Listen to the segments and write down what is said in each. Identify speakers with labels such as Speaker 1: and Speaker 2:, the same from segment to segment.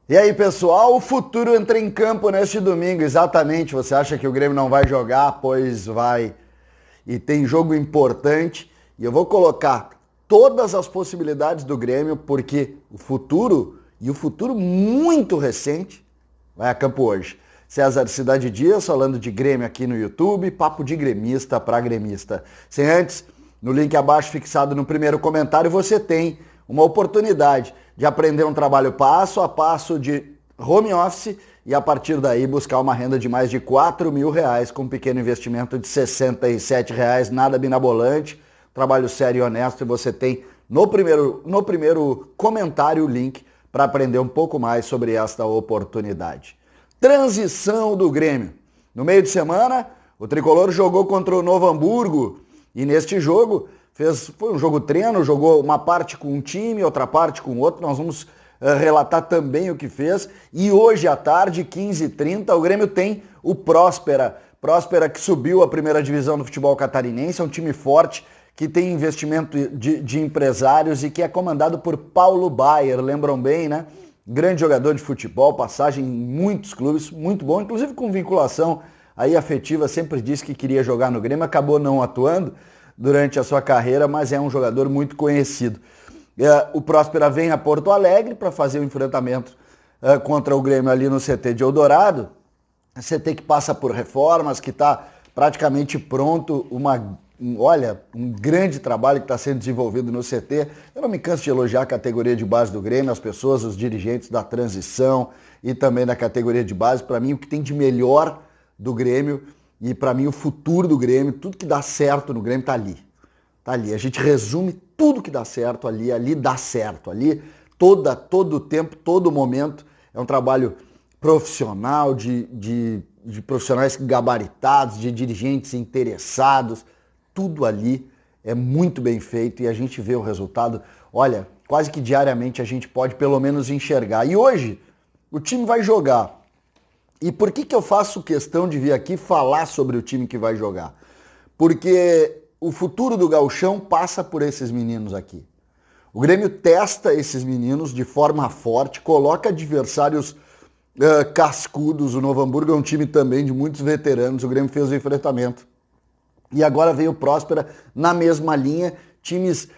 Speaker 1: E aí, pessoal, o futuro entra em campo neste domingo, exatamente. Você acha que o Grêmio não vai jogar? Pois vai. E tem jogo importante. E eu vou colocar todas as possibilidades do Grêmio, porque o futuro, e o futuro muito recente, vai a campo hoje. César Cidade Dias falando de Grêmio aqui no YouTube, papo de gremista para gremista. Sem antes, no link abaixo fixado no primeiro comentário, você tem uma oportunidade de aprender um trabalho passo a passo de home office e a partir daí buscar uma renda de mais de R$ 4.000 com um pequeno investimento de R$ 67, nada binabolante, trabalho sério e honesto, e você tem no primeiro comentário o link para aprender um pouco mais sobre esta oportunidade. Transição do Grêmio. No meio de semana, o Tricolor jogou contra o Novo Hamburgo e neste jogo foi um jogo treino, jogou uma parte com um time, outra parte com outro. Nós vamos relatar também o que fez. E hoje à tarde, 15h30, o Grêmio tem o Próspera. Próspera que subiu a primeira divisão do futebol catarinense, é um time forte que tem investimento de empresários e que é comandado por Paulo Baier, lembram bem, né? Grande jogador de futebol, passagem em muitos clubes, muito bom, inclusive com vinculação aí afetiva, sempre disse que queria jogar no Grêmio, acabou não atuando durante a sua carreira, mas é um jogador muito conhecido. O Próspera vem a Porto Alegre para fazer o enfrentamento contra o Grêmio ali no CT de Eldorado, CT que passa por reformas, que está praticamente pronto, um grande trabalho que está sendo desenvolvido no CT. Eu não me canso de elogiar a categoria de base do Grêmio, as pessoas, os dirigentes da transição e também da categoria de base. Para mim, o que tem de melhor do Grêmio e para mim o futuro do Grêmio, tudo que dá certo no Grêmio está ali. Está ali. A gente resume tudo que dá certo ali, ali dá certo. Ali, todo o tempo, todo momento, é um trabalho profissional, de profissionais gabaritados, de dirigentes interessados. Tudo ali é muito bem feito e a gente vê o resultado, olha, quase que diariamente a gente pode pelo menos enxergar. E hoje o time vai jogar. E por que eu faço questão de vir aqui falar sobre o time que vai jogar? Porque o futuro do gauchão passa por esses meninos aqui. O Grêmio testa esses meninos de forma forte, coloca adversários cascudos. O Novo Hamburgo é um time também de muitos veteranos, o Grêmio fez o enfrentamento. E agora veio o Próspera na mesma linha, times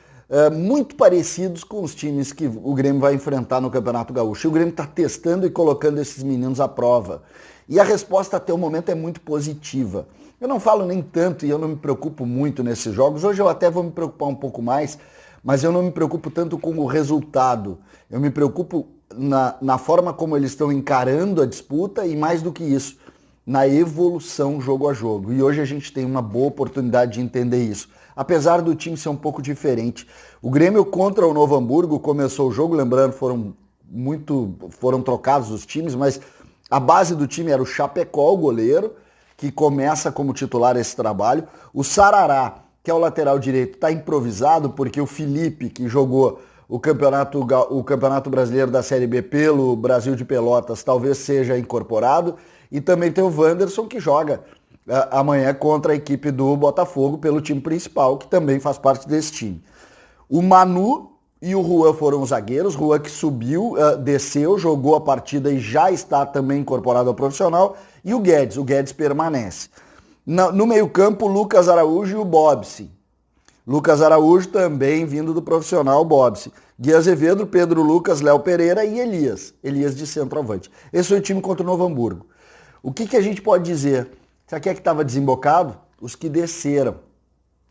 Speaker 1: muito parecidos com os times que o Grêmio vai enfrentar no Campeonato Gaúcho. E o Grêmio está testando e colocando esses meninos à prova. E a resposta até o momento é muito positiva. Eu não falo nem tanto e eu não me preocupo muito nesses jogos. Hoje eu até vou me preocupar um pouco mais, mas eu não me preocupo tanto com o resultado. Eu me preocupo na forma como eles estão encarando a disputa e mais do que isso, na evolução jogo a jogo. E hoje a gente tem uma boa oportunidade de entender isso. Apesar do time ser um pouco diferente. O Grêmio contra o Novo Hamburgo começou o jogo, lembrando, foram trocados os times, mas a base do time era o Chapecó, o goleiro, que começa como titular esse trabalho. O Sarará, que é o lateral direito, está improvisado porque o Felipe, que jogou o campeonato brasileiro da Série B pelo Brasil de Pelotas, talvez seja incorporado. E também tem o Wanderson, que joga amanhã contra a equipe do Botafogo pelo time principal, que também faz parte desse time. O Manu e o Juan foram os zagueiros. Juan que subiu, desceu, jogou a partida e já está também incorporado ao profissional. E o Guedes permanece. No meio-campo, o Lucas Araújo e o Bobsi. Lucas Araújo também vindo do profissional, Bobsi. Gui Azevedo, Pedro Lucas, Léo Pereira e Elias. Elias de centroavante. Esse foi o time contra o Novo Hamburgo. O que a gente pode dizer? Sabe quem é que estava desembocado? Os que desceram.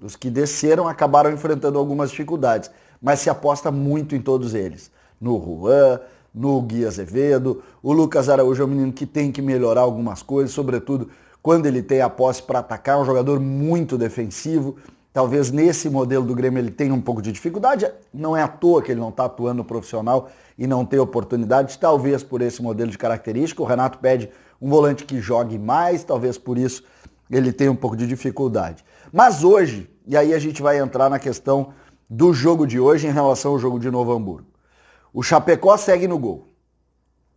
Speaker 1: Os que desceram acabaram enfrentando algumas dificuldades, mas se aposta muito em todos eles. No Juan, no Gui Azevedo, o Lucas Araújo é um menino que tem que melhorar algumas coisas, sobretudo quando ele tem a posse para atacar, é um jogador muito defensivo. Talvez nesse modelo do Grêmio ele tenha um pouco de dificuldade, não é à toa que ele não está atuando no profissional e não tem oportunidade, talvez por esse modelo de característica. O Renato pede um volante que jogue mais, talvez por isso ele tenha um pouco de dificuldade. Mas hoje, e aí a gente vai entrar na questão do jogo de hoje em relação ao jogo de Novo Hamburgo. O Chapecó segue no gol.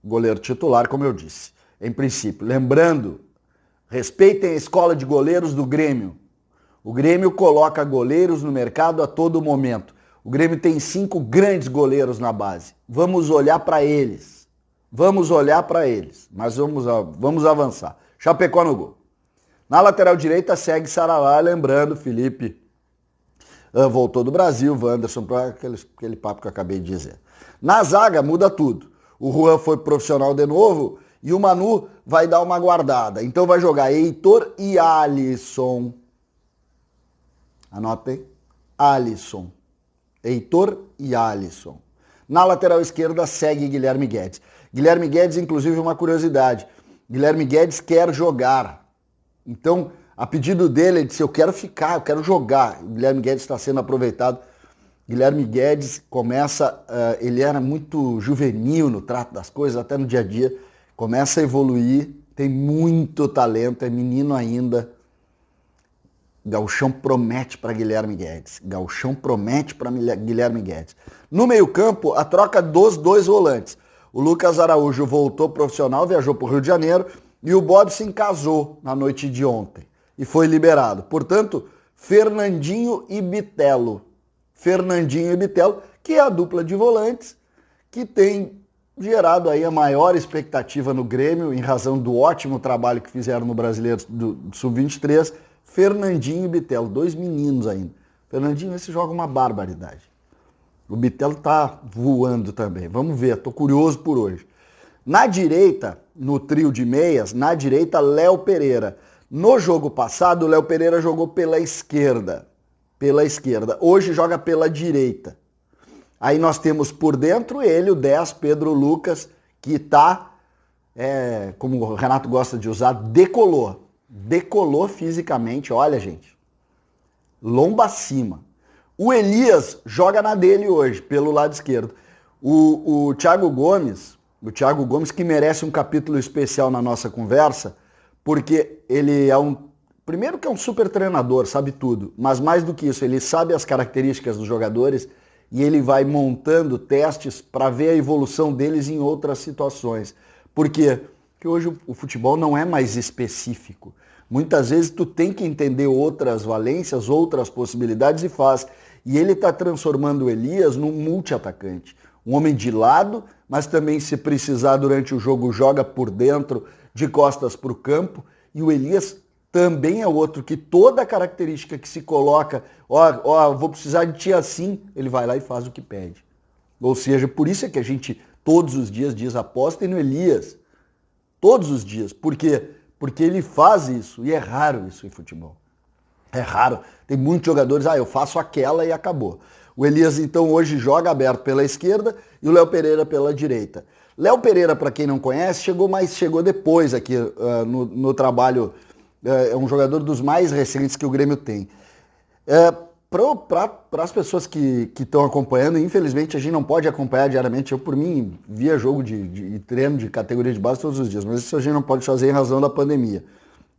Speaker 1: Goleiro titular, como eu disse, em princípio. Lembrando, respeitem a escola de goleiros do Grêmio. O Grêmio coloca goleiros no mercado a todo momento. O Grêmio tem 5 grandes goleiros na base. Vamos olhar para eles. Vamos olhar para eles, mas vamos avançar. Chapecó no gol. Na lateral direita segue Sarará, lembrando, Felipe voltou do Brasil, Wanderson, para aquele papo que eu acabei de dizer. Na zaga muda tudo. O Juan foi profissional de novo e o Manu vai dar uma guardada. Então vai jogar Heitor e Alisson. Anotem. Alisson. Heitor e Alisson. Na lateral esquerda segue Guilherme Guedes. Guilherme Guedes, inclusive, uma curiosidade. Guilherme Guedes quer jogar. Então, a pedido dele, ele disse, eu quero ficar, eu quero jogar. O Guilherme Guedes está sendo aproveitado. Guilherme Guedes começa, ele era muito juvenil no trato das coisas, até no dia a dia. Começa a evoluir, tem muito talento, é menino ainda. Gauchão promete para Guilherme Guedes. Gauchão promete para Guilherme Guedes. No meio-campo, a troca dos dois volantes. O Lucas Araújo voltou profissional, viajou para o Rio de Janeiro e o Bob se casou na noite de ontem e foi liberado. Portanto, Fernandinho e Bitelo. Fernandinho e Bitelo, que é a dupla de volantes que tem gerado aí a maior expectativa no Grêmio em razão do ótimo trabalho que fizeram no Brasileiro do Sub-23. Fernandinho e Bitelo, dois meninos ainda. Fernandinho, esse joga uma barbaridade. O Bitelo tá voando também. Vamos ver, tô curioso por hoje. Na direita, no trio de meias, na direita, Léo Pereira. No jogo passado, o Léo Pereira jogou pela esquerda. Pela esquerda. Hoje joga pela direita. Aí nós temos por dentro ele, o 10, Pedro Lucas, que tá, como o Renato gosta de usar, decolou. Decolou fisicamente, olha, gente. Lomba acima. O Elias joga na dele hoje, pelo lado esquerdo. O Thiago Gomes que merece um capítulo especial na nossa conversa, porque ele é primeiro que é um super treinador, sabe tudo, mas mais do que isso, ele sabe as características dos jogadores e ele vai montando testes para ver a evolução deles em outras situações. Por quê? Porque hoje o futebol não é mais específico. Muitas vezes tu tem que entender outras valências, outras possibilidades e faz. E ele está transformando o Elias num multi-atacante. Um homem de lado, mas também se precisar durante o jogo joga por dentro, de costas para o campo. E o Elias também é outro que toda característica que se coloca, vou precisar de ti assim, ele vai lá e faz o que pede. Ou seja, por isso é que a gente todos os dias diz apostem no Elias. Todos os dias. Por quê? Porque ele faz isso, e é raro isso em futebol. É raro. Tem muitos jogadores, eu faço aquela e acabou. O Elias, então, hoje joga aberto pela esquerda e o Léo Pereira pela direita. Léo Pereira, para quem não conhece, chegou depois aqui no trabalho. É um jogador dos mais recentes que o Grêmio tem. Para as pessoas que estão acompanhando, infelizmente a gente não pode acompanhar diariamente. Eu, por mim, via jogo de treino de categoria de base todos os dias, mas isso a gente não pode fazer em razão da pandemia.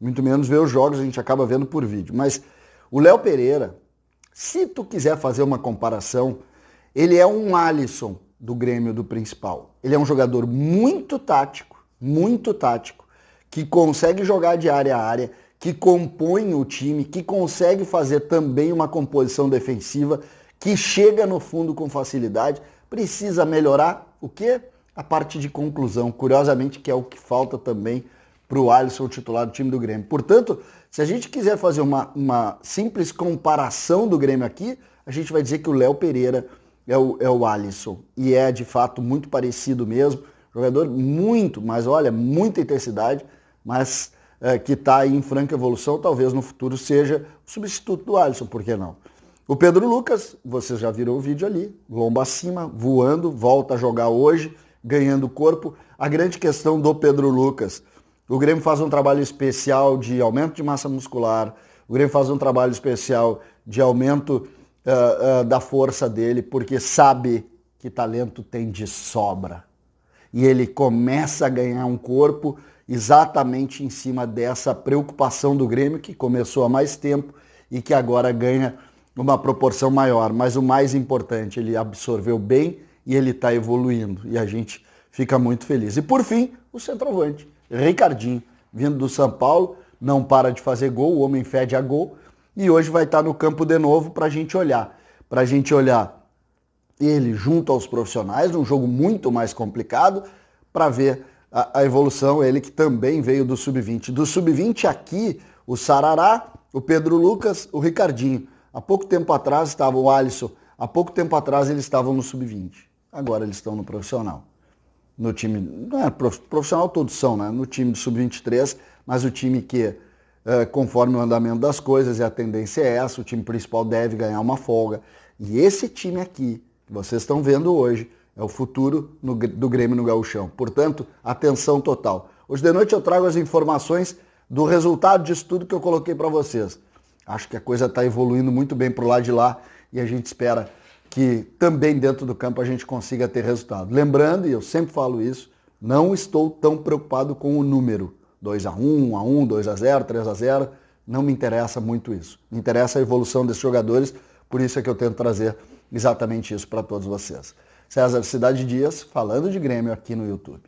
Speaker 1: Muito menos ver os jogos, a gente acaba vendo por vídeo. Mas o Léo Pereira, se tu quiser fazer uma comparação, ele é um Alisson do Grêmio do Principal. Ele é um jogador muito tático, que consegue jogar de área a área, que compõe o time, que consegue fazer também uma composição defensiva, que chega no fundo com facilidade. Precisa melhorar o quê? A parte de conclusão, curiosamente, que é o que falta também para o Alisson, titular do time do Grêmio. Portanto, se a gente quiser fazer uma simples comparação do Grêmio aqui, a gente vai dizer que o Léo Pereira é o Alisson. E é, de fato, muito parecido mesmo. Jogador muita intensidade, mas que está aí em franca evolução. Talvez no futuro seja o substituto do Alisson, por que não? O Pedro Lucas, vocês já viram o vídeo ali, lomba acima, voando, volta a jogar hoje, ganhando corpo. A grande questão do Pedro Lucas: o Grêmio faz um trabalho especial de aumento de massa muscular, o Grêmio faz um trabalho especial de aumento da força dele, porque sabe que talento tem de sobra. E ele começa a ganhar um corpo exatamente em cima dessa preocupação do Grêmio, que começou há mais tempo e que agora ganha uma proporção maior. Mas o mais importante, ele absorveu bem e ele está evoluindo. E a gente fica muito feliz. E por fim, o centroavante, Ricardinho, vindo do São Paulo, não para de fazer gol, o homem fede a gol, e hoje vai estar no campo de novo para a gente olhar. Para a gente olhar ele junto aos profissionais, num jogo muito mais complicado, para ver a evolução, ele que também veio do Sub-20. Do Sub-20 aqui, o Sarará, o Pedro Lucas, o Ricardinho. Há pouco tempo atrás estava o Alisson, há pouco tempo atrás eles estavam no Sub-20. Agora eles estão no profissional. No time, não é profissional todos são, né? No time do Sub-23, mas o time que, conforme o andamento das coisas, e a tendência é essa, o time principal deve ganhar uma folga. E esse time aqui, que vocês estão vendo hoje, é o futuro do Grêmio no Gauchão. Portanto, atenção total. Hoje de noite eu trago as informações do resultado disso tudo que eu coloquei para vocês. Acho que a coisa está evoluindo muito bem pro lado de lá e a gente espera que também dentro do campo a gente consiga ter resultado. Lembrando, e eu sempre falo isso, não estou tão preocupado com o número. 2-1, 1-1, 2-0, 3-0, não me interessa muito isso. Me interessa a evolução desses jogadores, por isso é que eu tento trazer exatamente isso para todos vocês. César Cidade Dias, falando de Grêmio aqui no YouTube.